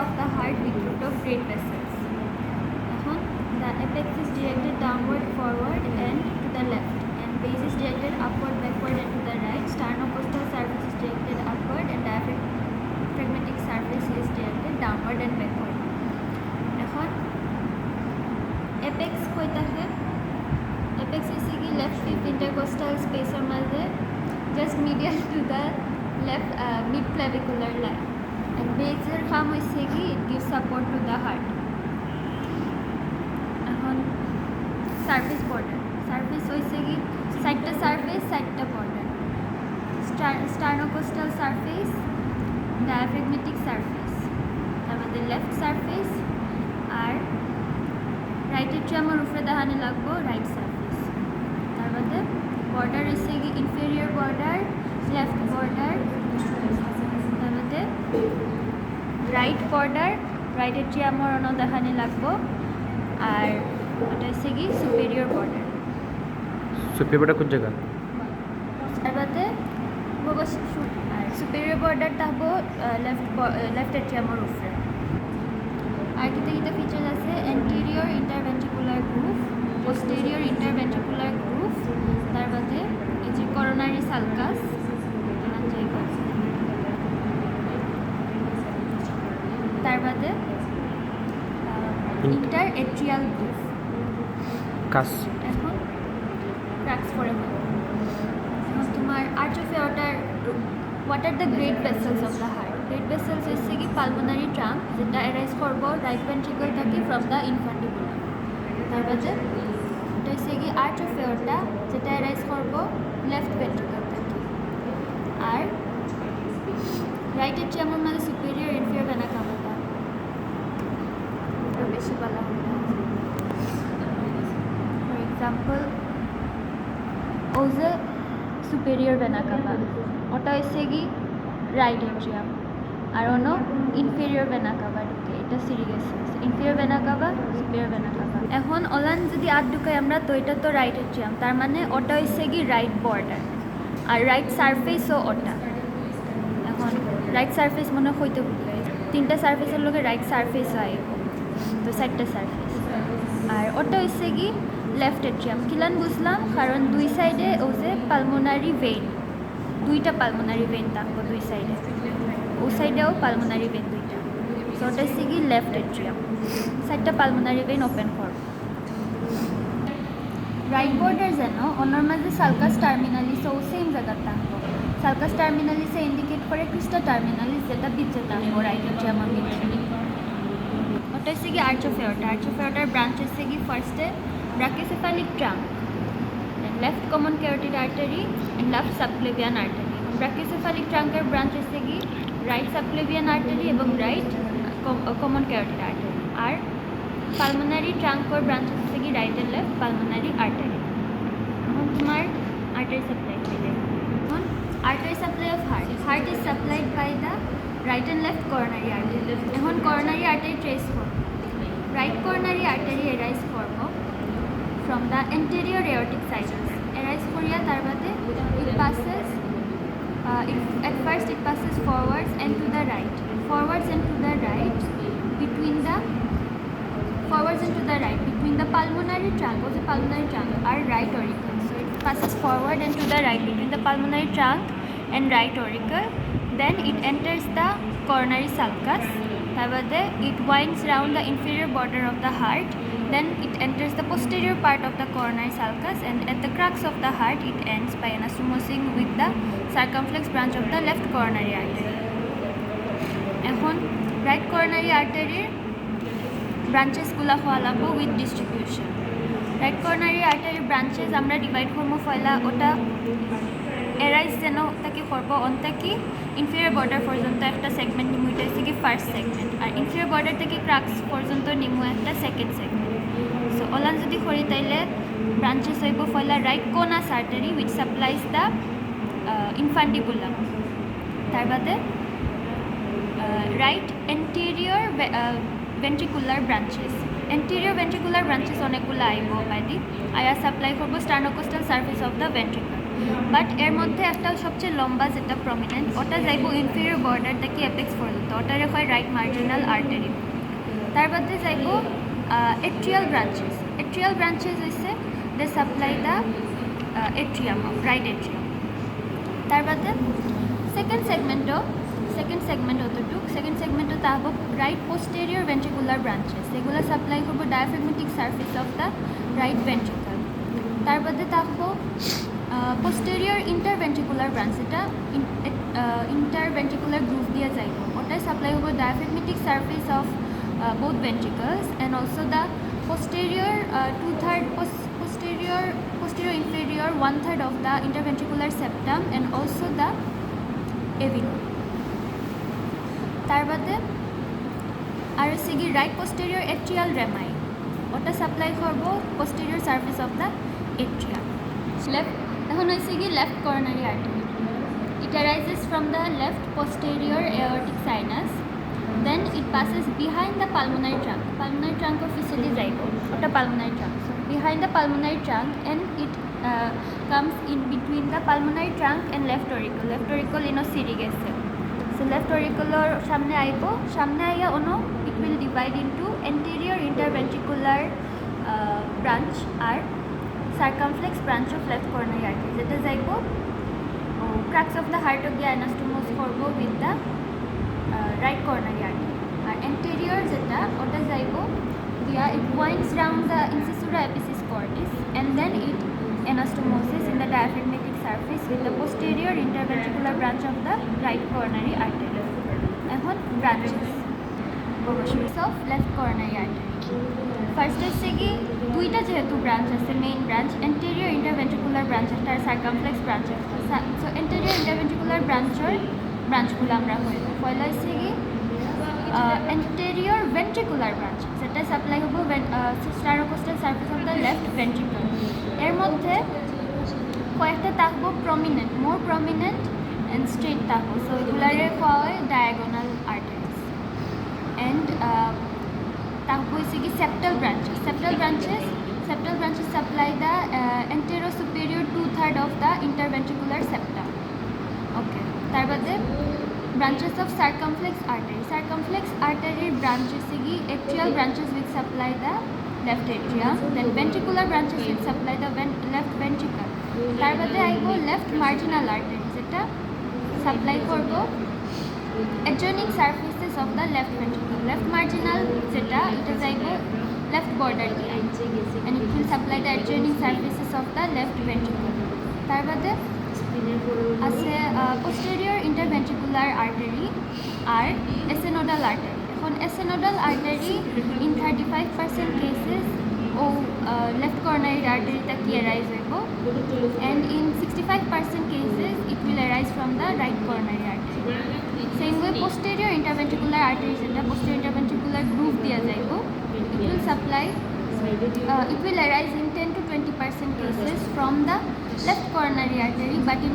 of the heart with root of great vessels. এখন the apex is directed downward, forward and to the left, and base is directed upward, backward and to the right. Sternocostal surface is directed upward and diaphragmatic surface is directed downward and backward. এখন apex কই থাকে? apex is the left fifth intercostal space or মাঝে just medial to the left mid clavicular line, and base এর কাম হইছে কি it gives support to the heart. এখন surface border হইছে কি সাইডটা surface সাইডটা border. sternocostal surface, diaphragmatic surface, তারপরে left surface আর right atrium এর উপরে দেখানে লাগবো right surface. তারপরে border হইছে কি inferior border, left border, তারপরে right border, right atrium এর অন্য দেখানে লাগবো আর ওটা হইছে কি superior border. superior border কোন জায়গা? তারপরে আর superior border থাকবো left atrium এর উপরে. আর কিটা ফিচার আছে anterior interventricular groove, posterior interventricular groove, তারপরে এই যে coronary sulcus, তারপরে interatrial groove. কাস এখন cracks করে বলবো এখন তোমার arch of aorta, what are the great vessels of the heart? Great vessels হচ্ছে কি pulmonary trunk যেটা arise করবো right ventricle থেকে from the infundibulum. তারপরে এটা হচ্ছে কি arch of aorta যেটা arise করবো left ventricle থেকে. আর right atrium এর মধ্যে superior inferior vena cava এটা বেশি বলা হয় না. For example, ওজে superior vena cava ওটা হচ্ছে কি right atrium আর অন্য inferior vena cava ঢুকে, এটা serious inferior vena cava, superior vena cava. এখন ওলান যদি আর ঢুকাই আমরা তো এটা তো right atrium, তার মানে ওটা হচ্ছে কি right border আর right surface ও ওটা. এখন right surface মনে হইতে বুঝলে তিনটা সারফেসের লগে right surface হয় তো চারটা সারফেস. আর ওটা হচ্ছে কি লেফট এট্রিয়াম. কিলান বুঝলাম কারণ দুই সাইডে ও যে পালমোনারি ভেইন, দুইটা পালমোনারি ভেইন থাকবো দুই সাইডে, ও সাইডেও পালমোনারি ভেইন দুইটা. সো ওটা হচ্ছে কি লেফট এট্রিয়াম, চারটা পালমোনারি ভেইন ওপেন করব. রাইট বর্ডার যেন অন্যর মাঝে সালকাস টার্মিনালিস ও সেম জায়গার থাকবো. সালকাস টার্মিনালিসে ইন্ডিকেট করে ক্রিস্টা টার্মিনালিস যেটা বিচে থাকবো রাইট এট্রিয়ামের ভিতরে. ওটা হচ্ছে কি arch of aorta. arch of aorta branch হচ্ছে কি ফার্স্টে brachycephalic trunk, then left common carotid artery and left subclavian artery. brachycephalic trunk এর ব্রাঞ্চ হচ্ছে কি right subclavian artery এবং right common carotid artery. আর pulmonary trunk এর ব্রাঞ্চ হচ্ছে কি right and left pulmonary artery. এখন তোমার artery supply পেলে এখন artery supply of heart is supplied by the right and left coronary artery. এখন coronary artery trace করব. right coronary artery arise করব from the anterior aortic sinus. arise করিয়া তারপরে it passes at first it passes forwards and to the right, between the pulmonary trunk or the pulmonary trunk are right auricle. So it passes forward and to the right between the pulmonary trunk and right auricle. Then it enters the coronary sulcus. তারপরে it winds round the inferior border of the heart. Then it enters the posterior part of the coronary sulcus, and at the crux of the heart it ends by anastomosing with the circumflex branch of the left coronary artery. এখন right coronary artery branches গুলা হওয়া লাগবো with distribution. right coronary artery branches আমরা divide করবো ফয়লা ওটা arise যেন তাকে করব অন্তাকি inferior border পর্যন্ত একটা সেগমেন্ট নিমু, এটা হচ্ছে কি ফার্স্ট সেগমেন্ট. আর inferior border থেকে ক্রাক্স পর্যন্ত নিমু একটা সেকেন্ড সেগমেন্ট. সো ওলান যদি করি তাইলে ব্রাঞ্চেস হইব ফয়লা right conus artery which supplies the infundibulum. তারপরে right anterior ventricular branches. anterior ventricular branches অনেকগুলো আইব বাইদি আয়া সাপ্লাই করব sternocostal surface of the ventricle. But এর মধ্যে একটা সবচেয়ে লম্বা যেটা প্রমিনেন্ট ওটা যাইব ইনফেরিয়র বর্ডার থেকে অ্যাপেক্স পর্যন্ত ওটারে হয় রাইট মার্জিনাল আর্টারি তার বাদে যাইব এট্রিয়াল ব্রাঞ্চেস হইছে they supply the atrium right atrium তার বাদে সেকেন্ড সেগমেন্ট অতটুক তা হব রাইট পোস্টেরিয়র ভেন্ট্রিকুলার ব্রাঞ্চেস এগুলো সাপ্লাই করব diaphragmatic surface of the right ventricle তার বাদে তা হব পোস্টেরিয়র ইন্টারভেন্ট্রিকুলার ব্রাঞ্চ এটা ইন্টারভেন্ট্রিকুলার গ্রুভ দিয়ে যাইব ওটাই সাপ্লাই হব diaphragmatic surface of both ventricles and also the posterior posterior inferior 1/3 of the interventricular septum and also the avenue তার বাদে আর হচ্ছে কি রাইট পোস্টেরিয়র এট্রিয়াল রেমাই ওটা সাপ্লাই করব posterior surface of the atrium left এখন হচ্ছে কি left coronary artery it arises from the left posterior aortic sinus then it passes behind the pulmonary trunk of facility jaibo ota pulmonary trunk so behind the pulmonary trunk and it comes in between the pulmonary trunk and left auricle ino siri gese so left auricular samne aiya ono it will divide into anterior interventricular branch or circumflex branch of left coronary artery jeta jaibo cracks of the heart of the anastomose korbo with the right coronary artery আর anterior যেটা ওটা যাইব দিয়া it winds round the incisura epicis cordis and then it anastomosis in the diaphragmatic surface with the posterior interventricular branch of the right coronary artery এখন branches of left coronary artery first হচ্ছে কি দুইটা যেহেতু branch আছে main branch anterior interventricular branch একটা আর circumflex branch একটা so anterior interventricular ব্রাঞ্চগুলো আমরা হইব পয়লা হচ্ছে কি anterior ventricular branch যেটা সাপ্লাই হবো sternocostal surface of the left ventricle এর মধ্যে কয়েকটা থাকবো মোর প্রমিনেন্ট অ্যান্ড স্ট্রেট থাকবো সো এগুলারে কোয়া হয় ডায়াগোনাল আর্টারিজ অ্যান্ড থাকবো হচ্ছে কি septal branches supply the anterior superior 2/3 of the interventricular septum okay তার বাদে branches of circumflex artery branchesigi atrial branches which supply the left atrium then ventricular branches which supply the left ventricle tar bade aibo left marginal artery jeta supply korbo adjoining surfaces of the left ventricle left marginal jeta eta jaibo left border diye and it will supply the adjoining surfaces of the left ventricle tar bade আছে posterior interventricular artery আর synodal artery এখন synodal artery in 35% cases left coronary artery টা কি arise হইব and in 65% cases it will arise from the right coronary artery same way posterior interventricular artery যেটা posterior interventricular groove দিয়া যাইব it will arise in 10 to 20% cases from the left coronary artery but in